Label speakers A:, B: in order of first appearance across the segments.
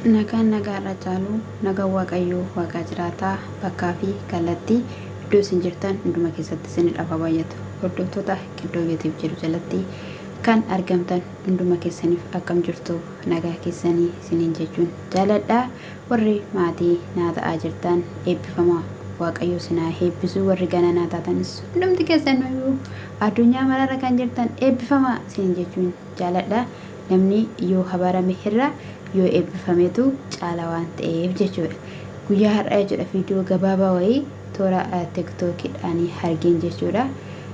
A: Nagaan nagaarra caalu nagaa waaqayyoo waaqa jiraataa bakkaa fi kallattii iddoo isin jirtan hunduma keessatti isin dhafa baay'atu hordoftoota qiddoo Yuutiib jedhu jalatti kan argamtan hunduma keessaniif akkam jirtu nagaa keessanii isiniin jechuun jaaladhaa warri maatii naa ta'aa jirtan eebbifamaa waaqayyoo sinaa eebbisuu warri gana naa taatanis hundumti keessaniyyuu addunyaa mararra kan jirtan eebbifamaa isiniin jechuun jaaladhaa namni yoo habarame irra yoo eebbifameetu caala waan ta'eef jechuudha. Guyyaa har'aa jechuudha viidiyoo gabaabaa wayii toora tiktookiidhaan argeen jechuudha.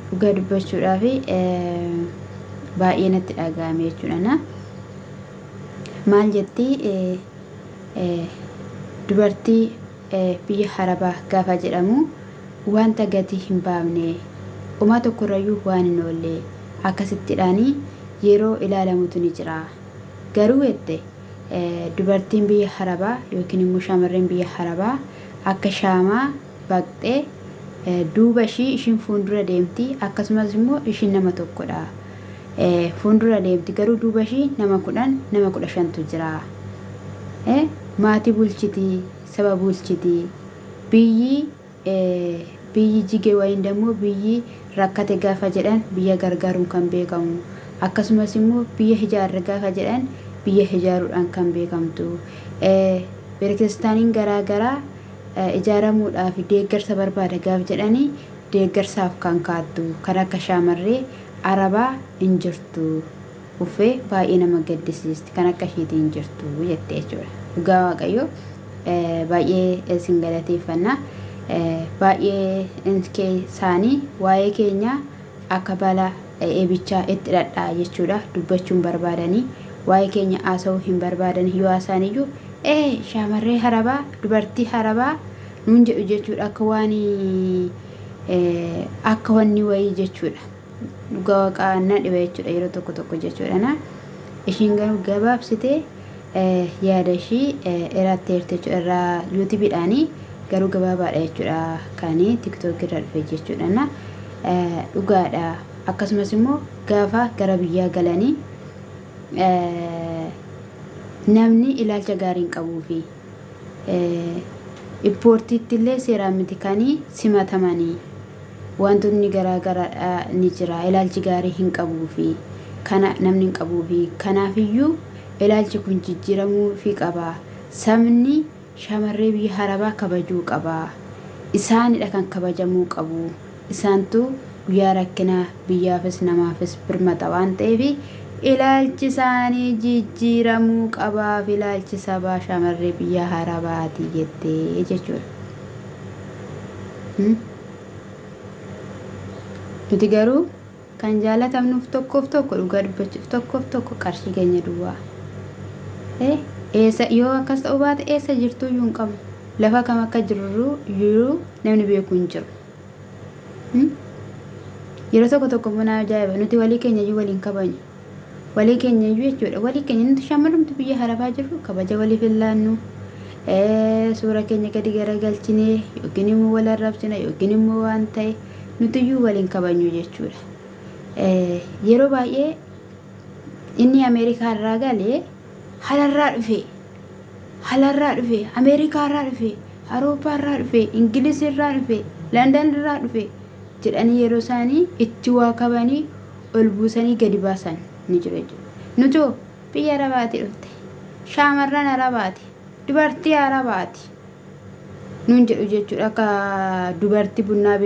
A: Dhugaa dubbachuudhaa fi baay'ee natti dhaga'ame jechuudha. Maal jetti dubartii biyya Arabaa gaafa jedhamu wanta gatii hin baafne uumaa tokkorrayyuu waan hin oolle akkasittidhaan yeroo ilaalamutu ni jira. Garuu jette dubartiin biyya Arabaa yookiin immoo shamarreen biyya Arabaa akka shaamaa baqxee duuba ishiin fuuldura deemti akkasumas immoo ishiin nama tokkodha. Fuuldura deemti garuu duuba ishii nama 10 nama 15tu jira. Maatii bulchiti saba bulchiti biyyi jige wayin dammoo biyyi rakkate gaafa jedhan biyya gargaaruun kan beekamu akkasumas immoo biyya ijaarre gaafa jedhan biyya ijaaruudhaan kan beekamtu beektestaaniin garaagaraa ijaaramuudhaaf deeggarsa barbaada gaaf jedhanii deeggarsaaf kan kaattu kan akka shaamarree Arabaa hin jirtu uffee baay'ee nama gaddisiisti kan akka ishiitii hin jirtu jettee jechuudha. Dhugaa waaqayyoo baay'ee isin galateeffanna baay'ee isaanii waa'ee keenya akka bala eebichaa itti dhadhaa jechuudha dubbachuun barbaadanii waa'ee keenya haasa'uu hin barbaadan yoo haasaaniyyuu shaamarree Arabaa dubartii Arabaa nuun jedhu jechuudha akka wanni wayii jechuudha. Dhugaa waaqaa na dhiba jechuudha yeroo tokko jechuudha. Ishiin garuu gabaabsitee yaada ishii irratti heerte jechuudha irraa yuutiibiidhaan garuu gabaabaadha jechuudha kan tiktookii irra dhufe jechuudha. Dhugaadha akkasumas immoo gaafa gara biyyaa galanii namni ilaalcha gaariin qabuu fi ispoortiitti illee seeraan miti kan simatamanii wantoonni garaagaraa ni jira ilaalchi gaarii hin qabuu fi kana namni hin qabuu fi kanaafiyyuu ilaalchi kun jijjiiramuu fi qaba. Sabni shamarree biyya Arabaa kabajuu qaba. Isaanidha kan kabajamuu qabu. Isaantu guyyaa rakkinaa biyyaafis namaafis birmata waan ta'eef ilaalchi isaanii jijjiiramuu qabaaf ilaalchi sabaa shamarree biyya Arabaati jettee jechuudha. Nuti garuu kan jaalatamnuuf tokkoof tokko dhugaa dubbachuuf tokkoof tokko qarshii keenya duwwaa. Yoo akkas ta'uu baate eessa jirtu iyyuu hin qabnu. Lafa kam akka jiru namni beeku hin jiru. Yeroo tokko mana ajaa'iba nuti walii keenya iyyuu waliin kabajnu. Walii keenya iyyuu jechuudha. Walii keenya nuti shamarrumti biyya Arabaa jirru kabaja waliif hin laannu. Suura keenya gadi garagalchinee yookiin immoo wal arrabsina yookiin immoo waan ta'e nuti iyyuu waliin kabajnu jechuudha. Yeroo baay'ee inni Ameerikaa irraa galee halarraa dhufe Ameerikaa irraa dhufe Awurooppaa irraa dhufe Ingiliz irraa dhufe London irraa dhufe jedhanii yeroo isaanii itti waa kabanii ol buusanii gadi baasan ni jiru jechuudha. Nuti biyya Arabaati dhufte shaamarran Arabaati dubartii Arabaati nuun jedhu jechuudha akka dubartii bunnaa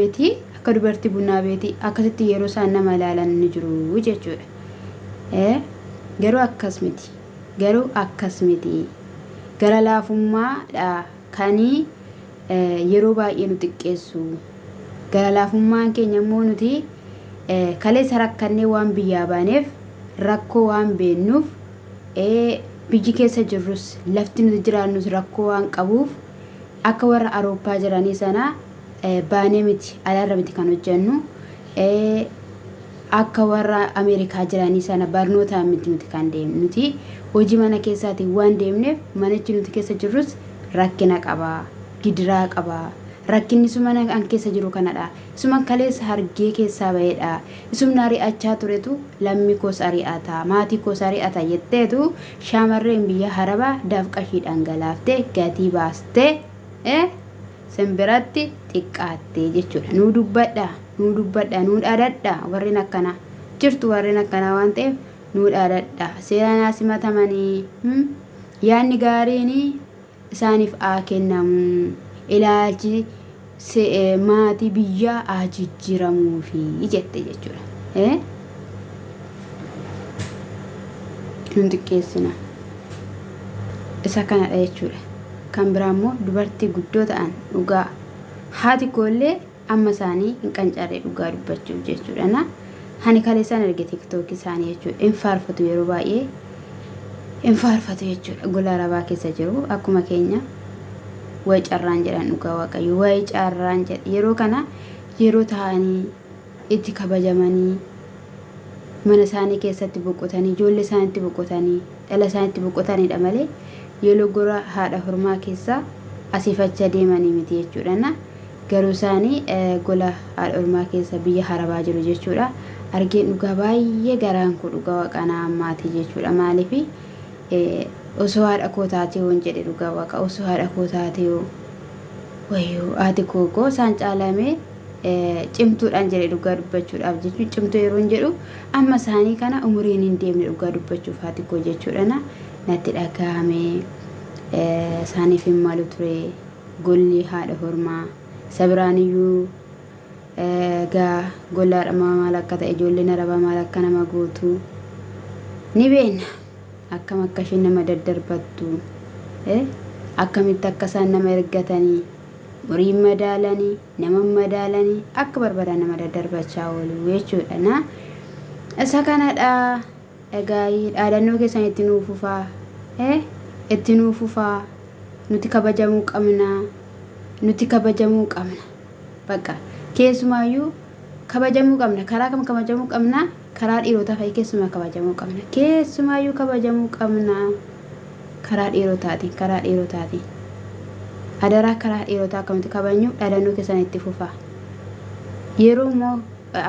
A: beetii akkasitti yeroo isaan nama ilaalan ni jiru jechuudha. Garuu akkas miti gara laafummaadha kanii yeroo baay'ee nu xiqqeessu. Gara laafummaan keenya immoo nuti kaleessa rakkannee waan biyyaa baaneef rakkoo waan beennuuf biyyi keessa jirrus lafti nuti jiraannus rakkoo waan qabuuf akka warra Awurooppaa jiranii sana baanee miti alaarra miti kan hojjennu akka warra Ameerikaa jiranii sana barnootaan miti nuti kan deemnu nuti hojii mana keessaatiin waan deemneef manichi nuti keessa jirrus rakkina qaba gidiraa qaba rakkinni sumana an keessa jiru kanadha suman kaleessa hargee keessaa ba'eedha isumna ari'achaa turetu lammi koos ari'ata maatii koos ari'ata jetteetu shaamarreen biyya harabaa dafqashii dhangalaaftee gatii baastee simbiratti xiqqaattee jechuudha nuu dubbadha nuu dhaadadha warreen akkana jirtu warreen akkana waan ta'eef nuu dhaadadha seeraan asimatamanii yaanni gaariin isaaniif haa kennamu ilaalchi maatii biyyaa haa jijjiiramuufi jette jechuudha nun xiqqeessina isa kanadha jechuudha kan biraa immoo dubartii guddoo ta'an dhugaa haati koollee amma isaanii hin qancarree dhugaa dubbachuuf jechuudha na hani kaleessaan arge tiktook isaanii jechuudha in faarfatu yeroo baay'ee in faarfatu jechuudha gola arabaa keessa jiru akkuma keenya way carraan jedhan dhugaa waaqayyo way carraan jedhe yeroo kana yeroo ta'anii itti kabajamanii mana isaanii keessatti boqotanii ijoollee isaaniitti boqotanii dhala isaaniitti boqotaniidha malee yeroo gora haadha hormaa keessa asiifacha deemanii miti jechuudha na garuu isaanii gola haadha hormaa keessa biyya harabaa jiru jechuudha argeen dhugaa baay'ee garaan ku dhugaa waaqanaa ammaatii jechuudha maaliifi osoo haadha koo taatee woon jedhe dhugaa waaqa osoo haadha koo taatee wayyoo haati koo isaan caalamee cimtuudhaan jedhe dhugaa dubbachuudhaaf jechuudha cimtuu yeroo jedhu amma isaanii kana umuriin hin deemne dhugaa dubbachuuf haati koo jechuudha natti dhagahame isaaniif hin malu ture golli haadha hormaa sabiraaniyyuu gaa gollaadha maal akka ta'e ijoolleen arabaa maal akka nama gootu ni beekna akkam akka isheen nama daddarbattu akkamitti akka isaan nama ergatanii muriin madaalanii nama madaalanii akka barbaadan nama daddarbachaa oolu jechuudha na isa kanadha egaa dhaadannoo keessan itti nuufufaa itti nuufufaa nuti kabajamuu qabna bakka keessumaayyuu kabajamuu qabna karaa kam kabajamuu qabna karaa dhiirotaa fa'i keessumaa kabajamuu qabna keessumaayyuu kabajamuu qabna karaa dhiirotaatiin adaraa karaa dhiirotaa akkamitti kabajnu dhaadannoo keessan itti fufaa yeroo immoo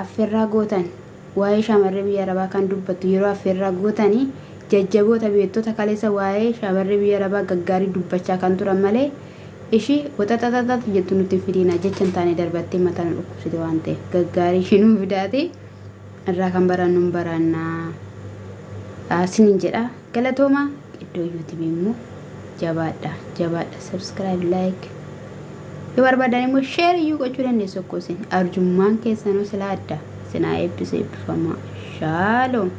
A: affeerraa gootan waa'ee shaamarree biyya arabaa kan dubbattu yeroo affeerraa gootanii jajjaboota beektota kaleessa waa'ee shaamarree biyya arabaa gaggaarii dubbachaa kan turan malee ishii waxaxaxaxat jettu nutti fidiina jechan taane darbattee mataan dhukkubsite waan ta'eef gaggaarii ishinuu fidaate irraa kan barannu barannaa sinin jedha galatooma iddoo YouTube immoo jabaadha subscribe like yoo barbaadan immoo share iyyuu gochuu dandeessu akkoo isin arjummaan keessanuu sila adda sinaa eebbisee eebbifamaa shaaloom